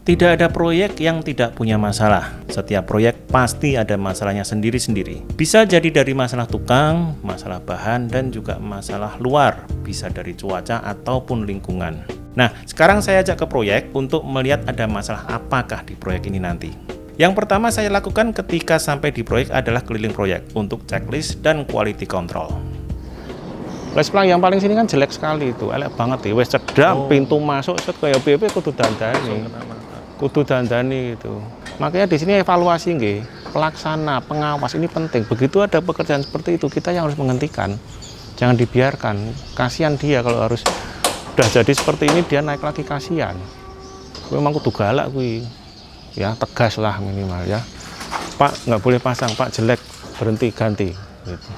Tidak ada proyek yang tidak punya masalah. Setiap proyek pasti ada masalahnya sendiri-sendiri. Bisa jadi dari masalah tukang, masalah bahan, dan juga masalah luar. Bisa dari cuaca ataupun lingkungan. Nah, sekarang saya ajak ke proyek untuk melihat ada masalah apakah di proyek ini nanti. Yang pertama saya lakukan ketika sampai di proyek adalah keliling proyek untuk checklist dan quality control. Les plang yang paling sini kan jelek sekali itu, elek banget ya. Wes cedek, pintu masuk set kayak BP kudu dandani itu. Makanya di sini evaluasi nggih, pelaksana, pengawas ini penting. Begitu ada pekerjaan seperti itu, kita yang harus menghentikan. Jangan dibiarkan. Kasihan dia kalau harus udah jadi seperti ini dia naik lagi, kasihan. Memang kudu galak kuwi. Ya, tegas lah minimal ya. Pak, nggak boleh pasang, Pak jelek, berhenti ganti gitu.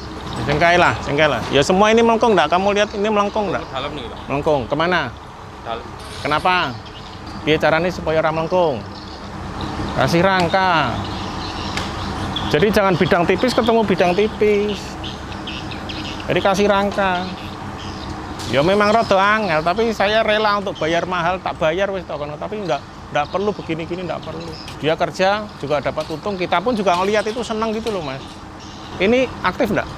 Sengkai lah. Ya semua ini melengkung enggak? Kamu lihat ini melengkung enggak? Dalam nih, Pak. Melengkung. Kemana? Dalam. Kenapa? Biar caranya supaya orang melengkung. Kasih rangka. Jadi jangan bidang tipis ketemu bidang tipis. Jadi kasih rangka. Ya memang rada angel, tapi saya rela untuk bayar mahal, tak bayar wis tapi enggak perlu begini-gini, enggak perlu. Dia kerja juga dapat untung, kita pun juga ngelihat itu senang gitu loh, Mas. Ini aktif enggak?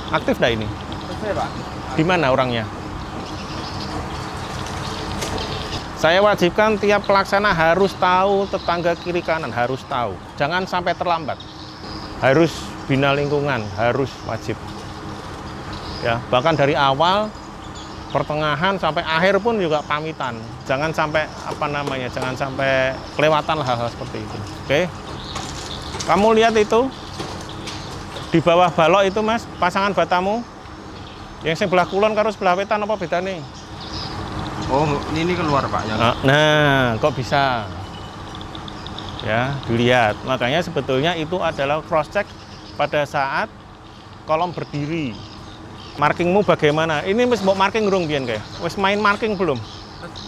Aktif enggak ini? Aktif, Pak. Di mana orangnya? Saya wajibkan tiap pelaksana harus tahu tetangga kiri kanan, harus tahu. Jangan sampai terlambat. Harus bina lingkungan, harus wajib. Ya, bahkan dari awal, pertengahan sampai akhir pun juga pamitan. Jangan sampai jangan sampai kelewatan hal-hal seperti itu. Oke? Kamu lihat itu di bawah balok itu, Mas, pasangan batamu. Yang sebelah kulon karo sebelah wetan apa bedanya? Oh, ini keluar, Pak. Nah, kok bisa? Ya, dilihat. Makanya sebetulnya itu adalah cross check pada saat kolom berdiri. Markingmu bagaimana? Ini wis mbok marking urung pian kae? Wis main marking belum?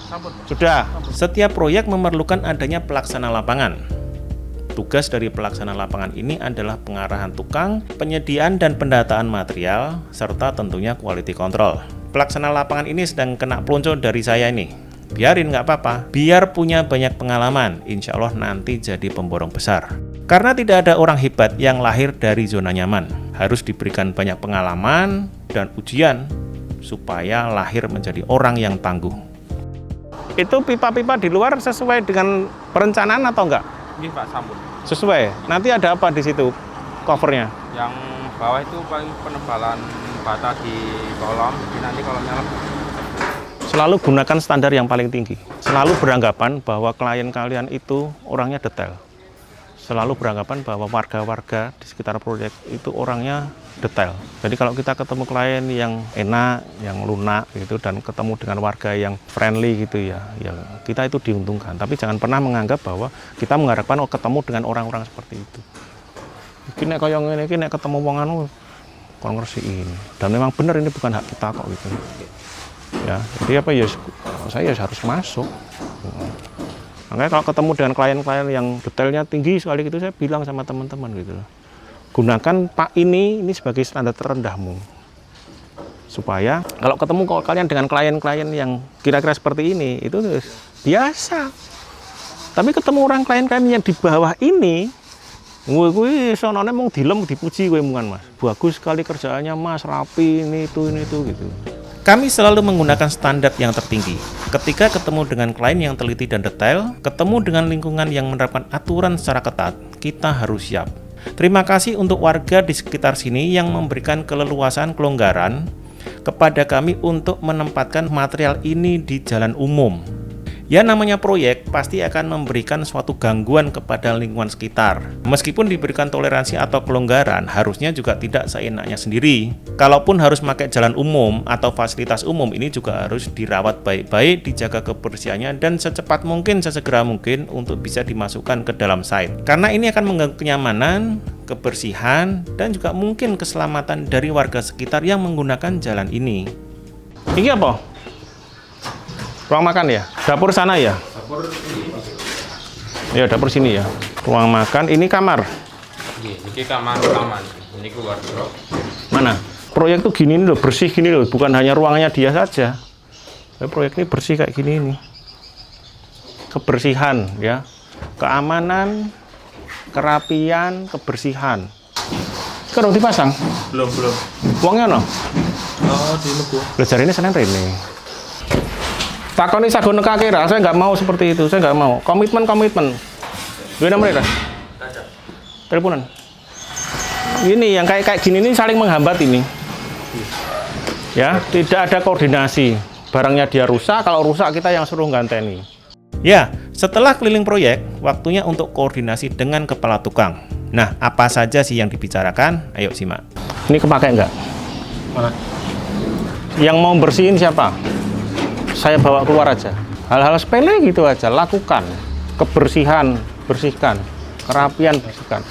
Sampun. Sudah. Setiap proyek memerlukan adanya pelaksana lapangan. Tugas dari pelaksana lapangan ini adalah pengarahan tukang, penyediaan dan pendataan material, serta tentunya quality control. Pelaksana lapangan ini sedang kena pelunco dari saya ini. Biarin nggak apa-apa, biar punya banyak pengalaman, insya Allah nanti jadi pemborong besar. Karena tidak ada orang hebat yang lahir dari zona nyaman. Harus diberikan banyak pengalaman dan ujian supaya lahir menjadi orang yang tangguh. Itu pipa-pipa di luar sesuai dengan perencanaan atau enggak? Ini, Pak, sampun. Sesuai. Nanti ada apa di situ covernya? Yang bawah itu paling penebalan bata di kolom, jadi nanti kolomnya lebih. Selalu gunakan standar yang paling tinggi. Selalu beranggapan bahwa klien kalian itu orangnya detail. Selalu beranggapan bahwa warga-warga di sekitar proyek itu orangnya detail. Jadi kalau kita ketemu klien yang enak, yang lunak gitu, dan ketemu dengan warga yang friendly gitu ya kita itu diuntungkan. Tapi jangan pernah menganggap bahwa kita mengharapkan ketemu dengan orang-orang seperti itu. Iki nek kaya ngene iki nek ketemu wong anu kon ngresiin. Dan memang benar ini bukan hak kita kok gitu. Ya, jadi apa ya saya harus masuk. Makanya kalau ketemu dengan klien-klien yang detailnya tinggi sekali gitu, saya bilang sama teman-teman gitu loh. Gunakan Pak ini sebagai standar terendahmu. Supaya kalau ketemu kalian dengan klien-klien yang kira-kira seperti ini, itu biasa. Tapi ketemu orang klien-klien yang di bawah ini, gue sonone mung dilem dipuji gue mungan, Mas. Bagus sekali kerjaannya, Mas, rapi, ini itu gitu. Kami selalu menggunakan standar yang tertinggi. Ketika ketemu dengan klien yang teliti dan detail, ketemu dengan lingkungan yang menerapkan aturan secara ketat, kita harus siap. Terima kasih untuk warga di sekitar sini yang memberikan keleluasan kelonggaran kepada kami untuk menempatkan material ini di jalan umum. Ya namanya proyek pasti akan memberikan suatu gangguan kepada lingkungan sekitar. Meskipun diberikan toleransi atau kelonggaran, harusnya juga tidak seenaknya sendiri. Kalaupun harus pakai jalan umum atau fasilitas umum, ini juga harus dirawat baik-baik, dijaga kebersihannya, dan secepat mungkin, sesegera mungkin untuk bisa dimasukkan ke dalam site. Karena ini akan mengganggu kenyamanan, kebersihan, dan juga mungkin keselamatan dari warga sekitar yang menggunakan jalan ini. Ini apa? Ruang makan ya? Dapur sana ya? Dapur ini. Ya, dapur sini ya. Ruang makan, ini kamar. Ini kamar taman. Ini wardrobe. Mana? Proyek tuh gini loh, bersih gini loh, bukan hanya ruangnya dia saja. Proyek ini bersih kayak gini nih. kebersihan ya. Keamanan, kerapian, kebersihan. Kalau dipasang? Belum. Uangnya no? Oh, di Lugu. Belajar ini Senin Rene. Takoni sago nekake ra, saya nggak mau seperti itu, saya nggak mau. Komitmen. Duwe nomor ya? Ada. Teleponan. Ini yang kayak gini ini saling menghambat ini. Ya, tidak ada koordinasi. Barangnya dia rusak, kalau rusak kita yang suruh ganteni. Ya, setelah keliling proyek, waktunya untuk koordinasi dengan kepala tukang. Nah, apa saja sih yang dibicarakan? Ayo simak. Ini kepakai nggak? Mana? Yang mau bersihin siapa? Saya bawa keluar aja. Hal-hal sepele gitu aja, lakukan. Kebersihan, bersihkan. Kerapian, bersihkan.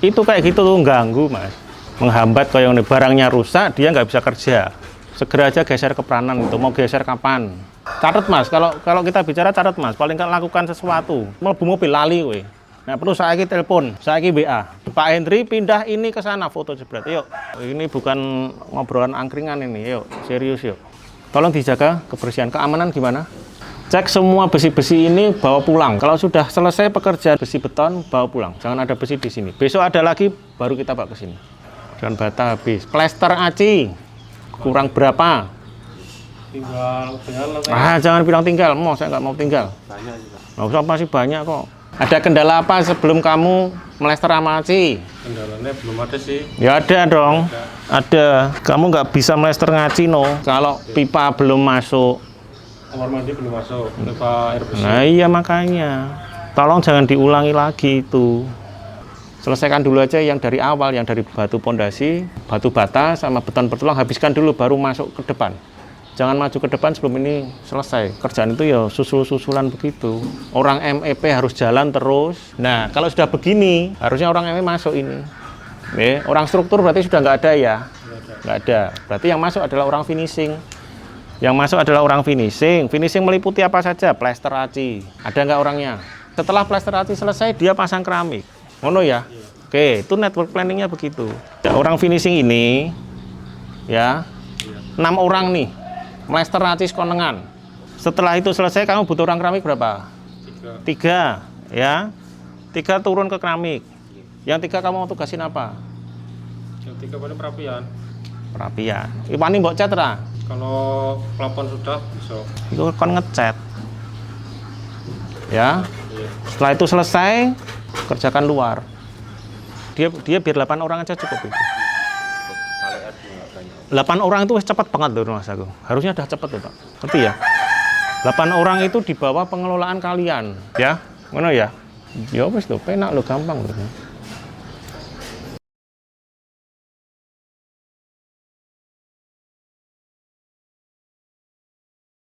Itu kayak gitu tuh ganggu, Mas. Menghambat kayak ini, barangnya rusak, dia nggak bisa kerja. Segera aja geser ke peranan itu, mau geser kapan? Catat, Mas, kalau kita bicara catat, Mas. Paling nggak lakukan sesuatu. Mlebu mobil lali we. Nah, perlu saya telepon, saya WA. Pak Hendri pindah ini ke sana, foto jebret. Yuk, ini bukan ngobrolan angkringan ini, yuk, serius yuk. Tolong dijaga kebersihan, keamanan gimana? Cek semua besi-besi ini bawa pulang. Kalau sudah selesai pekerjaan besi beton, bawa pulang. Jangan ada besi di sini. Besok ada lagi, baru kita bawa ke sini. Dan bata habis. Plester aci, kurang berapa? Tinggal. Jangan bilang tinggal. Saya nggak mau tinggal. Banyak juga. Nggak usah, masih banyak kok. Ada kendala apa sebelum kamu melester sama aci? Kendalanya belum ada sih. Ya ada dong. Ada. Kamu nggak bisa melester ngaci no. Kalau pipa belum masuk. Kamar mandi belum masuk. Pipa air bersih. Nah iya makanya. Tolong jangan diulangi lagi itu. Selesaikan dulu aja yang dari awal, yang dari batu pondasi, batu bata, sama beton bertulang. Habiskan dulu baru masuk ke depan. Jangan maju ke depan sebelum ini selesai. Kerjaan itu ya susul-susulan begitu. Orang MEP harus jalan terus. Nah, kalau sudah begini, harusnya orang MEP masuk ini. Orang struktur berarti sudah nggak ada ya? Nggak ada. Berarti yang masuk adalah orang finishing. Yang masuk adalah orang finishing. Finishing meliputi apa saja? Plester aci. Ada nggak orangnya? Setelah plester aci selesai, dia pasang keramik. Ngono ya? Oke, itu network planningnya begitu. Orang finishing ini, ya, 6 orang nih. Melester aci konengan. Setelah itu selesai, kamu butuh orang keramik berapa? 3, ya. 3 turun ke keramik. Yang 3 kamu mau tugasin apa? Yang 3 paling perapian. Perapian. Iwani mbok cat ra? Kalau plafon sudah bisa. Itu kan ngecat. Ya. Iya. Setelah itu selesai, kerjakan luar. Dia biar 8 orang aja cukup itu. 8 orang itu cepat banget loh Mas aku. Harusnya udah cepat loh Pak. Ngerti ya? 8 orang itu di bawah pengelolaan kalian, ya. Mana ya? Ya wis lho, penak lho, gampang lho.